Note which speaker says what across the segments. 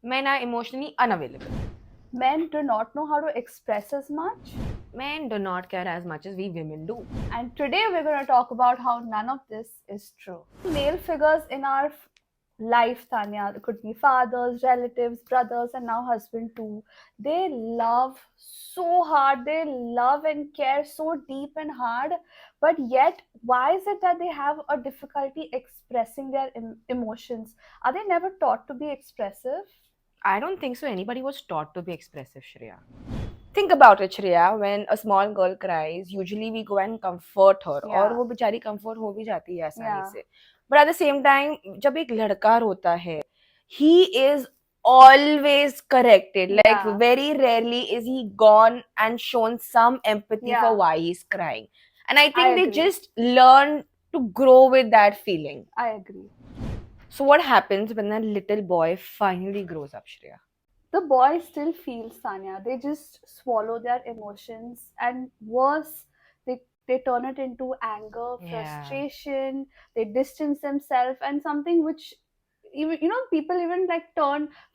Speaker 1: Men are emotionally unavailable.
Speaker 2: Men do not know how to express as much.
Speaker 1: Men do not care as much as we women do.
Speaker 2: And today we're going to talk about how none of this is true. Male figures in our life, Tanya, it could be fathers, relatives, brothers, and now husband too. They love so hard, they love and care so deep and hard, but yet, why is it that they have a difficulty expressing their emotions? Are they never taught to be expressive?
Speaker 1: I don't think so. Anybody was taught to be expressive, Shreya. Think about it, Shreya. When a small girl cries, usually we go and comfort her. और
Speaker 2: Yeah.
Speaker 1: वो बेचारी comfort हो भी जाती है आसानी
Speaker 2: Yeah.
Speaker 1: से. But at the same time, जब एक लड़का रोता है, he is always corrected. Like
Speaker 2: Yeah.
Speaker 1: very rarely is he gone and shown some empathy
Speaker 2: Yeah.
Speaker 1: for why he's crying. And I
Speaker 2: I
Speaker 1: think they
Speaker 2: agree.
Speaker 1: just learn to grow with that feeling.
Speaker 2: I agree.
Speaker 1: So what happens when that little boy finally grows up, Shreya?
Speaker 2: The boys still feel, Sanya. They just swallow their emotions, and worse, they turn it into anger,
Speaker 1: Yeah.
Speaker 2: frustration. They distance themselves, and something which even people even like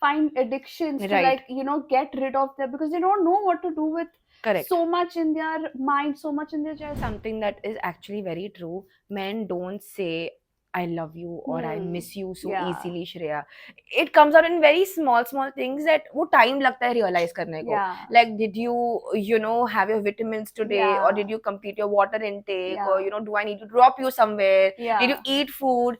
Speaker 2: find addictions to,
Speaker 1: Right.
Speaker 2: like, get rid of them because they don't know what to do with
Speaker 1: Correct.
Speaker 2: so much in their mind, so much in their chest.
Speaker 1: Something that is actually very true. Men don't say I love you or I miss you so
Speaker 2: Yeah.
Speaker 1: easily, Shreya. It comes out in very small things that वो time लगता है realize करने को.
Speaker 2: Yeah.
Speaker 1: Like, did you have your vitamins today,
Speaker 2: Yeah.
Speaker 1: or did you complete your water intake,
Speaker 2: Yeah.
Speaker 1: or do I need to drop you somewhere?
Speaker 2: Yeah.
Speaker 1: Did you eat food?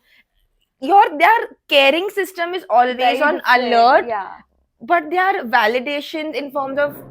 Speaker 1: Their caring system is always
Speaker 2: Very
Speaker 1: on
Speaker 2: different.
Speaker 1: alert.
Speaker 2: Yeah.
Speaker 1: But their validation in forms of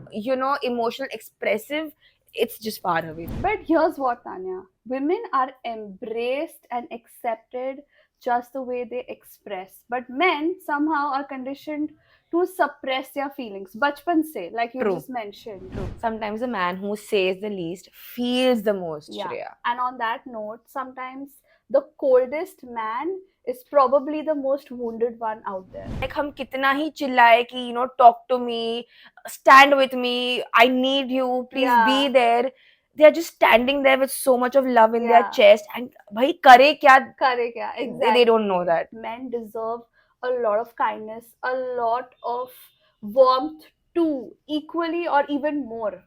Speaker 1: emotional expressive, it's just far away.
Speaker 2: But here's what, Tanya. Women are embraced and accepted just the way they express. But men somehow are conditioned to suppress their feelings. Bachpan se, like you
Speaker 1: True.
Speaker 2: just mentioned.
Speaker 1: True. Sometimes the man who says the least feels the most,
Speaker 2: Yeah.
Speaker 1: Shreya.
Speaker 2: And on that note, sometimes the coldest man is probably the most wounded one out there.
Speaker 1: Like हम कितना ही चिल्लाए कि talk to me, stand with me, I need you, please
Speaker 2: Yeah.
Speaker 1: be there. They are just standing there with so much of love in their
Speaker 2: Yeah.
Speaker 1: chest, and भाई करे क्या?
Speaker 2: Correct, yeah, exactly.
Speaker 1: They don't know that.
Speaker 2: Men deserve a lot of kindness, a lot of warmth too, equally or even more.